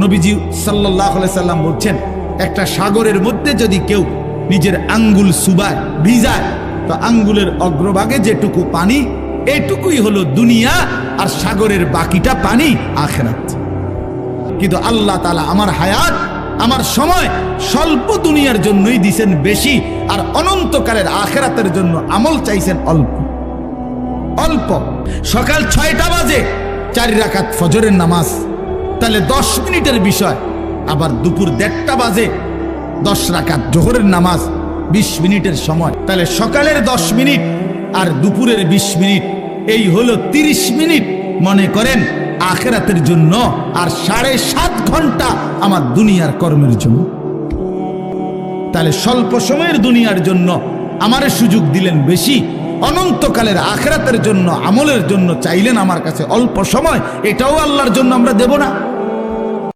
নবীজি সাল্লাল্লাহু আলাইহি সাল্লাম বলছেন, একটা সাগরের মধ্যে যদি কেউ নিজের আঙ্গুল চুবায়, ভিজায়, তো আঙ্গুলের অগ্রভাগে যেটুকু পানি, এইটুকুই হলো দুনিয়া, আর সাগরের বাকিটা পানি আখিরাত। কিন্তু আল্লাহ তাআলা আমার হায়াত, আমার সময় স্বল্প দুনিয়ার জন্যই দিছেন বেশি, আর অনন্তকালের আখিরাতের জন্য আমল চাইছেন অল্প অল্প। সকাল 6টা বাজে 4 রাকাত ফজরের নামাজ, তাহলে 10 মিনিটের বিষয়। আবার দুপুর 1:30টা বাজে 10 রাকাত জোহরের নামাজ, 20 মিনিটের সময়। তাহলে সকালের 10 মিনিট আর দুপুরের 20 মিনিট, এই হলো 30 মিনিট মনে করেন আখিরাতের জন্য, আর 7.5 ঘন্টা আমার দুনিয়ার কর্মের জন্য। তাহলে স্বল্প সময়ের দুনিয়ার জন্য আমারে সুযোগ দিলেন বেশি, অনন্তকালের আখিরাতের জন্য আমলের জন্য চাইলেন আমার কাছে অল্প সময়। এটাও আল্লাহর জন্য আমরা দেব না?